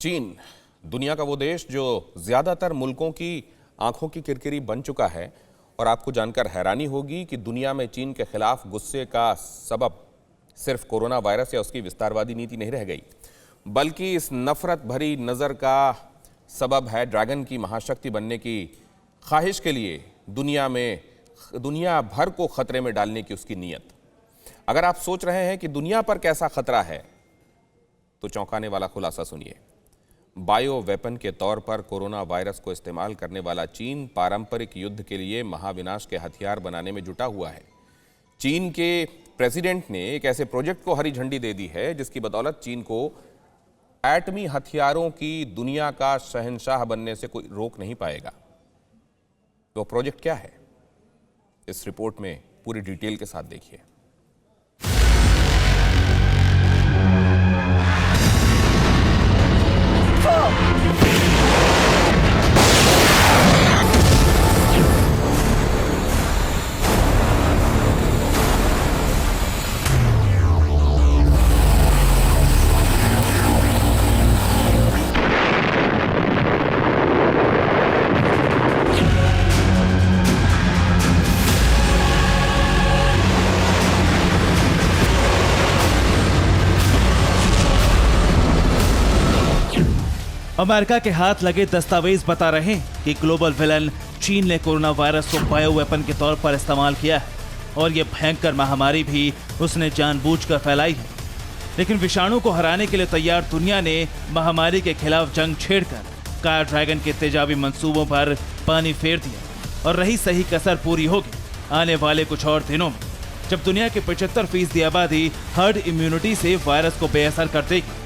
चीन दुनिया का वो देश जो ज्यादातर मुल्कों की आंखों की किरकिरी बन चुका है और आपको जानकर हैरानी होगी कि दुनिया में चीन के खिलाफ गुस्से का सबब सिर्फ कोरोना वायरस या उसकी विस्तारवादी नीति नहीं रह गई, बल्कि इस नफरत भरी नज़र का सबब है ड्रैगन की महाशक्ति बनने की ख्वाहिश के लिए दुनिया भर को खतरे में डालने की उसकी नीयत। अगर आप सोच रहे हैं कि दुनिया पर कैसा खतरा है तो चौंकाने वाला खुलासा सुनिए। बायो वेपन के तौर पर कोरोना वायरस को इस्तेमाल करने वाला चीन पारंपरिक युद्ध के लिए महाविनाश के हथियार बनाने में जुटा हुआ है। चीन के प्रेसिडेंट ने एक ऐसे प्रोजेक्ट को हरी झंडी दे दी है जिसकी बदौलत चीन को एटमी हथियारों की दुनिया का शहंशाह बनने से कोई रोक नहीं पाएगा। तो प्रोजेक्ट क्या है, इस रिपोर्ट में पूरी डिटेल के साथ देखिए। 'अमेरिका के हाथ लगे दस्तावेज बता रहे हैं कि ग्लोबल विलन चीन ने कोरोना वायरस को बायो वेपन के तौर पर इस्तेमाल किया है और ये भयंकर महामारी भी उसने जानबूझकर फैलाई है। लेकिन विषाणु को हराने के लिए तैयार दुनिया ने महामारी के खिलाफ जंग छेड़कर कार ड्रैगन के तेजाबी मंसूबों पर पानी फेर दिया और रही सही कसर पूरी होगी आने वाले कुछ और दिनों में, जब दुनिया की 75% आबादी हर्ड इम्यूनिटी से वायरस को बेअसर कर देगी।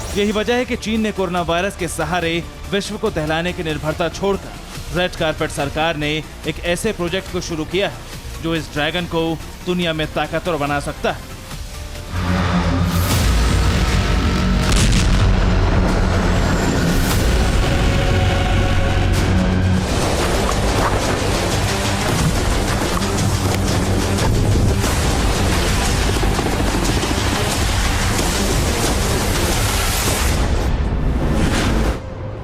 यही वजह है कि चीन ने कोरोना वायरस के सहारे विश्व को दहलाने की निर्भरता छोड़कर रेड कारपेट सरकार ने एक ऐसे प्रोजेक्ट को शुरू किया है जो इस ड्रैगन को दुनिया में ताकतवर बना सकता है।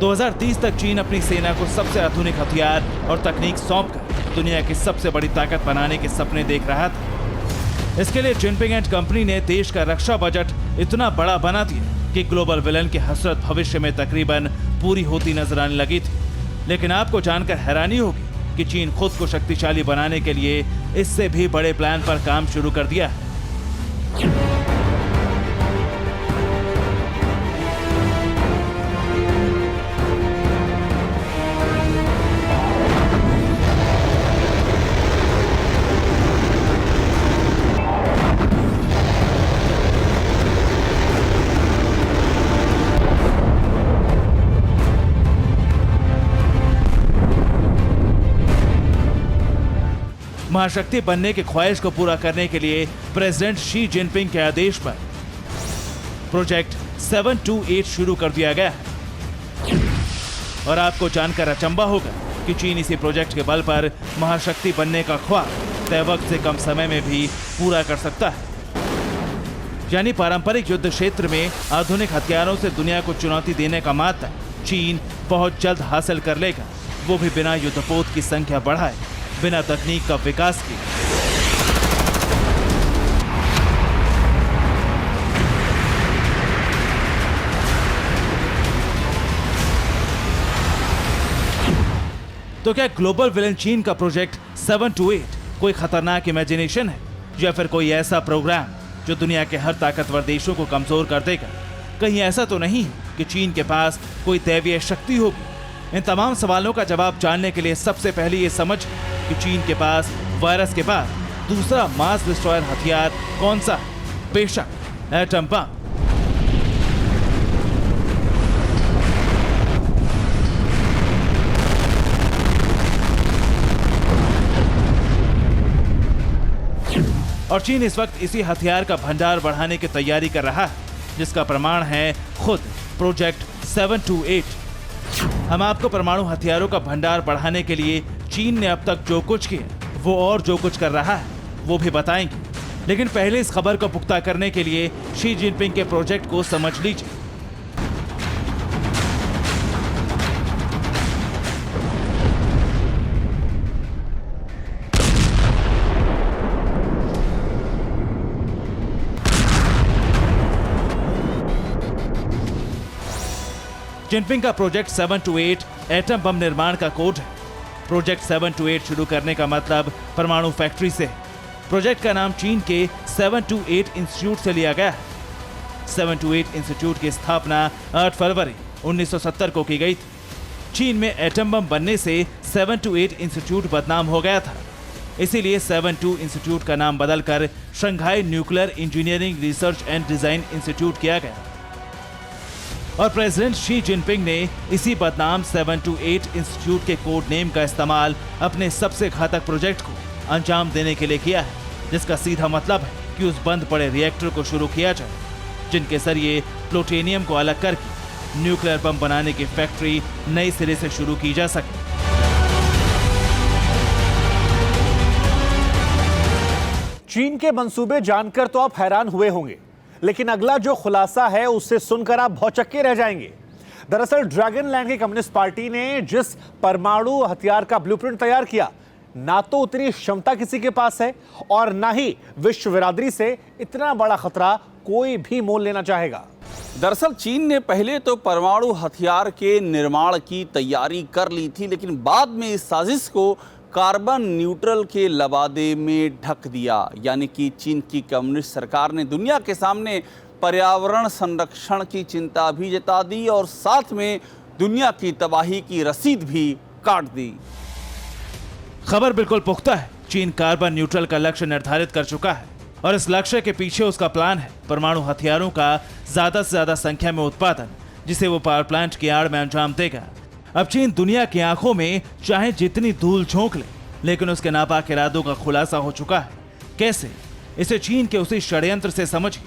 2030 तक चीन अपनी सेना को सबसे आधुनिक हथियार और तकनीक सौंपकर दुनिया की सबसे बड़ी ताकत बनाने के सपने देख रहा था। इसके लिए जिनपिंग एंड कंपनी ने देश का रक्षा बजट इतना बड़ा बना दिया कि ग्लोबल विलन की हसरत भविष्य में तकरीबन पूरी होती नजर आने लगी थी। लेकिन आपको जानकर हैरानी होगी कि चीन खुद को शक्तिशाली बनाने के लिए इससे भी बड़े प्लान पर काम शुरू कर दिया है। महाशक्ति बनने की ख्वाहिश को पूरा करने के लिए प्रेसिडेंट शी जिनपिंग के आदेश पर प्रोजेक्ट 728 शुरू कर दिया गया है। और आपको जानकर अचंभा होगा कि चीन इसी प्रोजेक्ट के बल पर महाशक्ति बनने का ख्वाब तय वक्त से कम समय में भी पूरा कर सकता है। यानी पारंपरिक युद्ध क्षेत्र में आधुनिक हथियारों से दुनिया को चुनौती देने का मात्र चीन बहुत जल्द हासिल कर लेगा, वो भी बिना युद्धपोत की संख्या बढ़ाए, बिना तकनीक का विकास किए। तो क्या ग्लोबल विलन चीन का प्रोजेक्ट 728 कोई खतरनाक इमेजिनेशन है या फिर कोई ऐसा प्रोग्राम जो दुनिया के हर ताकतवर देशों को कमजोर कर देगा? कहीं ऐसा तो नहीं है कि चीन के पास कोई दैवीय शक्ति होगी? इन तमाम सवालों का जवाब जानने के लिए सबसे पहले ये समझ कि चीन के पास वायरस के बाद दूसरा मास डिस्ट्रॉयर हथियार कौन सा है? बेशक एटम बम। और चीन इस वक्त इसी हथियार का भंडार बढ़ाने की तैयारी कर रहा है, जिसका प्रमाण है खुद प्रोजेक्ट 728। हम आपको परमाणु हथियारों का भंडार बढ़ाने के लिए चीन ने अब तक जो कुछ किया वो और जो कुछ कर रहा है वो भी बताएंगे। लेकिन पहले इस खबर को पुख्ता करने के लिए शी जिनपिंग के प्रोजेक्ट को समझ लीजिए। जिनपिंग का प्रोजेक्ट 728 एटम बम निर्माण का कोड है। प्रोजेक्ट 728 शुरू करने का मतलब परमाणु फैक्ट्री से है। प्रोजेक्ट का नाम चीन के 728 इंस्टीट्यूट से लिया गया है। 728 इंस्टीट्यूट की स्थापना 8 फरवरी 1970 को की गई थी। चीन में एटम बम बनने से 728 इंस्टीट्यूट बदनाम हो गया था, इसीलिए 72 इंस्टीट्यूट का नाम बदलकर Shanghai nuclear engineering research and design institute किया गया और प्रेसिडेंट शी जिनपिंग ने इसी बदनाम 728 इंस्टीट्यूट के कोड नेम का इस्तेमाल अपने सबसे घातक प्रोजेक्ट को अंजाम देने के लिए किया है, जिसका सीधा मतलब है कि उस बंद पड़े रिएक्टर को शुरू किया जाए, जिनके जरिए प्लूटोनियम को अलग करके न्यूक्लियर बम बनाने की फैक्ट्री नए सिरे से शुरू की जा सके। चीन के मंसूबे जानकर तो आप हैरान हुए होंगे, लेकिन अगला जो खुलासा है उससे सुनकर आप भौचक्के रह जाएंगे। दरअसल ड्रैगन लैंड की कम्युनिस्ट पार्टी ने जिस परमाणु हथियार का ब्लूप्रिंट तैयार किया, ना तो उतनी क्षमता किसी के पास है और ना ही विश्व बिरादरी से इतना बड़ा खतरा कोई भी मोल लेना चाहेगा। दरअसल चीन ने पहले तो परमाणु हथियार के निर्माण की तैयारी कर ली थी, लेकिन बाद में इस साजिश को कार्बन न्यूट्रल के लबादे में ढक दिया। यानी कि चीन की कम्युनिस्ट सरकार ने दुनिया के सामने पर्यावरण संरक्षण की चिंता भी जता दी और साथ में दुनिया की तबाही की रसीद भी काट दी। खबर बिल्कुल पुख्ता है। चीन कार्बन न्यूट्रल का लक्ष्य निर्धारित कर चुका है और इस लक्ष्य के पीछे उसका प्लान है परमाणु हथियारों का ज्यादा से ज्यादा संख्या में उत्पादन, जिसे वो पावर प्लांट की आड़ में अंजाम देगा। अब चीन दुनिया की आंखों में चाहे जितनी धूल झोंक ले, लेकिन उसके नापाक इरादों का खुलासा हो चुका है। कैसे? इसे चीन के उसी षड्यंत्र से समझिए।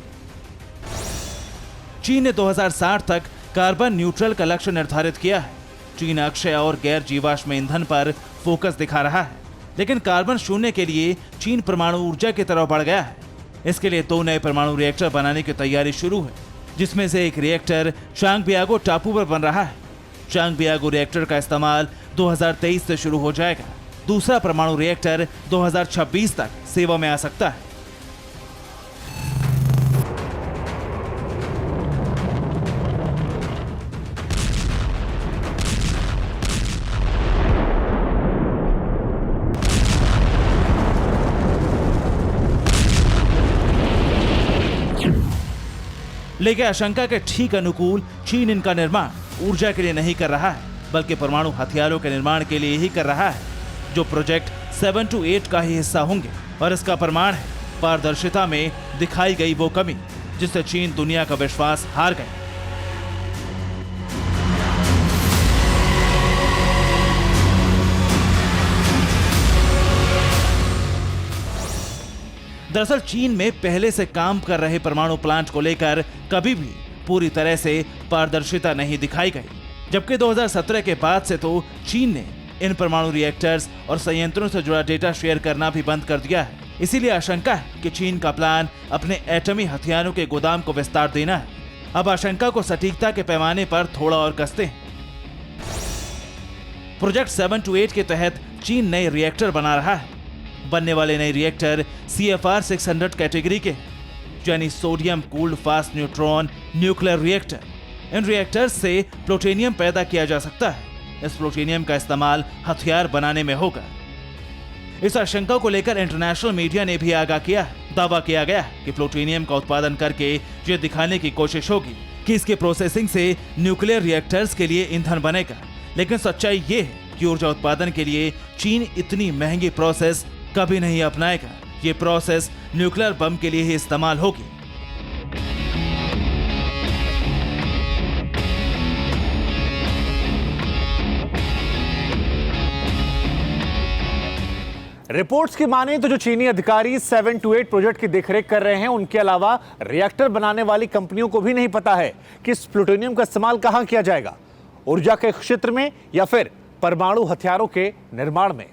चीन ने 2060 तक कार्बन न्यूट्रल का लक्ष्य निर्धारित किया है। चीन अक्षय और गैर जीवाश्म ईंधन पर फोकस दिखा रहा है, लेकिन कार्बन शून्य के लिए चीन परमाणु ऊर्जा की तरफ बढ़ गया है। इसके लिए 2 नए परमाणु रिएक्टर बनाने की तैयारी शुरू है, जिसमें से एक रिएक्टर चांगबियागो टापू पर बन रहा है। चांगबियागो रिएक्टर का इस्तेमाल 2023 से शुरू हो जाएगा। दूसरा परमाणु रिएक्टर 2026 तक सेवा में आ सकता है। लेकिन आशंका के ठीक अनुकूल चीन इनका निर्माण ऊर्जा के लिए नहीं कर रहा है, बल्कि परमाणु हथियारों के निर्माण के लिए ही कर रहा है, जो प्रोजेक्ट 728 का ही हिस्सा होंगे। और इसका प्रमाण है पारदर्शिता में दिखाई गई वो कमी, जिससे चीन दुनिया का विश्वास हार गए। दरअसल चीन में पहले से काम कर रहे परमाणु प्लांट को लेकर कभी भी पूरी तरह से पारदर्शिता नहीं दिखाई गई, जबकि 2017 के बाद से तो चीन ने इन परमाणु रिएक्टर्स और संयंत्रों से जुड़ा डेटा शेयर करना भी बंद कर दिया है। इसीलिए आशंका है कि चीन का प्लान अपने एटमी हथियारों के गोदाम को विस्तार देना है। अब आशंका को सटीकता के पैमाने पर थोड़ा और कसते हैं। प्रोजेक्ट 728 के तहत चीन नए रिएक्टर बना रहा है। बनने वाले नए रिएक्टर CFR 600 कैटेगरी के, यानी sodium cooled fast neutron nuclear reactor. इन रिएक्टर्स से प्लूटोनियम पैदा किया जा सकता है। इस प्लूटोनियम का इस्तेमाल हथियार बनाने में होगा। इस आशंका को लेकर इंटरनेशनल मीडिया ने भी आगाह किया है। दावा किया गया है कि प्लूटोनियम का उत्पादन करके ये दिखाने की कोशिश होगी कि इसके प्रोसेसिंग से न्यूक्लियर रिएक्टर्स के लिए ईंधन बनेगा। लेकिन सच्चाई ये है कि ऊर्जा उत्पादन के लिए चीन इतनी महंगी प्रोसेस कभी नहीं अपनाएगा। ये प्रोसेस न्यूक्लियर बम के लिए ही इस्तेमाल होगी। रिपोर्ट्स की माने तो जो चीनी अधिकारी 728 प्रोजेक्ट की देखरेख कर रहे हैं, उनके अलावा रिएक्टर बनाने वाली कंपनियों को भी नहीं पता है कि इस प्लूटोनियम का इस्तेमाल कहां किया जाएगा, ऊर्जा के क्षेत्र में या फिर परमाणु हथियारों के निर्माण में।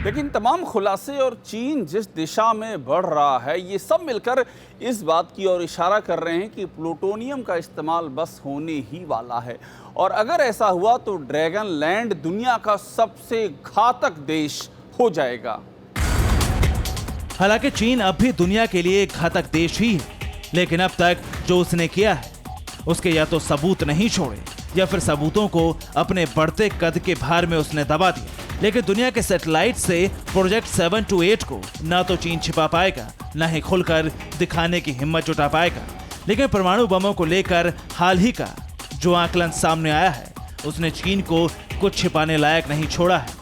लेकिन तमाम खुलासे और चीन जिस दिशा में बढ़ रहा है, ये सब मिलकर इस बात की ओर इशारा कर रहे हैं कि प्लूटोनियम का इस्तेमाल बस होने ही वाला है। और अगर ऐसा हुआ तो ड्रैगन लैंड दुनिया का सबसे घातक देश हो जाएगा। हालांकि चीन अब भी दुनिया के लिए एक घातक देश ही है, लेकिन अब तक जो उसने किया है उसके या तो सबूत नहीं छोड़े या फिर सबूतों को अपने बढ़ते कद के भार में उसने दबा दिया। लेकिन दुनिया के सैटेलाइट से प्रोजेक्ट 7-8 को ना तो चीन छिपा पाएगा, ना ही खुलकर दिखाने की हिम्मत जुटा पाएगा। लेकिन परमाणु बमों को लेकर हाल ही का जो आकलन सामने आया है, उसने चीन को कुछ छिपाने लायक नहीं छोड़ा है।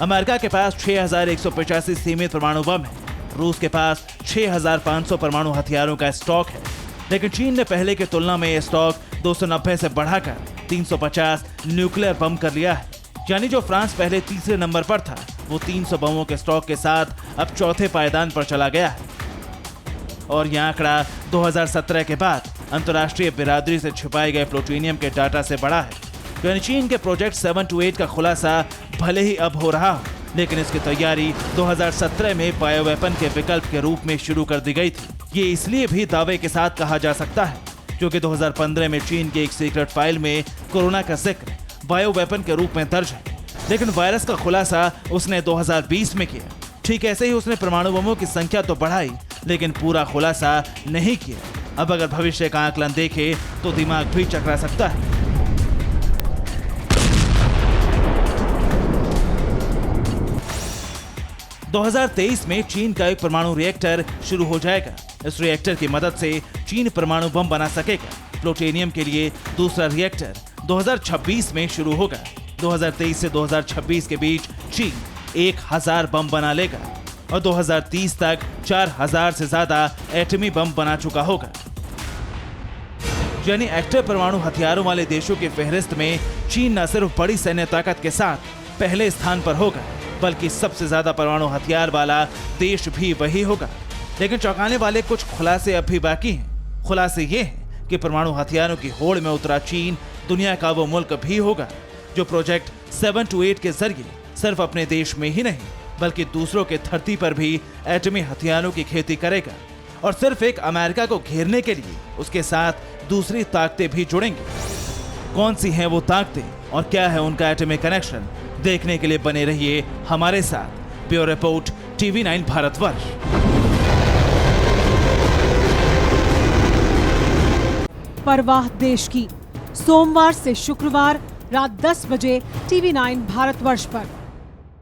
अमेरिका के पास 6185 सीमित परमाणु बम है, रूस के पास 6500 परमाणु हथियारों का स्टॉक है, लेकिन चीन ने पहले की तुलना में यह स्टॉक 290 से बढ़ाकर 350 न्यूक्लियर बम कर लिया है। यानी जो फ्रांस पहले तीसरे नंबर पर था, वो 300 बमों के स्टॉक के साथ अब चौथे पायदान पर चला गया है। और यह आंकड़ा 2017 के बाद अंतर्राष्ट्रीय बिरादरी से छिपाए गए प्लूटोनियम के डाटा से बड़ा है। यानी चीन के प्रोजेक्ट 7-8 का खुलासा भले ही अब हो रहा हो, लेकिन इसकी तैयारी 2017 में बायोवेपन के विकल्प के रूप में शुरू कर दी गई थी। ये इसलिए भी दावे के साथ कहा जा सकता है क्योंकि 2015 में चीन की एक सीक्रेट फाइल में कोरोना का जिक्र बायोवेपन के रूप में दर्ज है, लेकिन वायरस का खुलासा उसने 2020 में किया। ठीक ऐसे ही उसने परमाणु बमों की संख्या तो बढ़ाई, लेकिन पूरा खुलासा नहीं किया। अब अगर भविष्य का आकलन देखे तो दिमाग भी चकरा सकता है। – 2023 में चीन का एक परमाणु रिएक्टर शुरू हो जाएगा। इस रिएक्टर की मदद से चीन परमाणु बम बना सकेगा। प्लूटोनियम के लिए दूसरा रिएक्टर 2026 में शुरू होगा। 2023 से 2026 के बीच चीन 1000 बम बना लेगा और 2030 तक 4000 से ज्यादा एटमी बम बना चुका होगा। यानी एक्टिव परमाणु हथियारों वाले देशों की फहरिस्त में चीन न सिर्फ बड़ी सैन्य ताकत के साथ पहले स्थान पर होगा, बल्कि सबसे ज्यादा परमाणु हथियार वाला देश भी वही होगा। लेकिन चौंकाने वाले कुछ खुलासे अब भी बाकी हैं। खुलासे ये हैं कि परमाणु हथियारों की होड़ में उतरा चीन दुनिया का वो मुल्क भी होगा जो प्रोजेक्ट 7-8 के जरिए सिर्फ अपने देश में ही नहीं, बल्कि दूसरों के धरती पर भी एटमी हथियारों की खेती करेगा। और सिर्फ एक अमेरिका को घेरने के लिए उसके साथ दूसरी ताकतें भी जुड़ेंगी। कौन सी हैं वो ताकतें और क्या है उनका एटमी कनेक्शन, देखने के लिए बने रहिए हमारे साथ। Bureau report TV9 Bharatvarsh. परवाह देश की, सोमवार से शुक्रवार रात 10 बजे TV9 भारतवर्ष पर।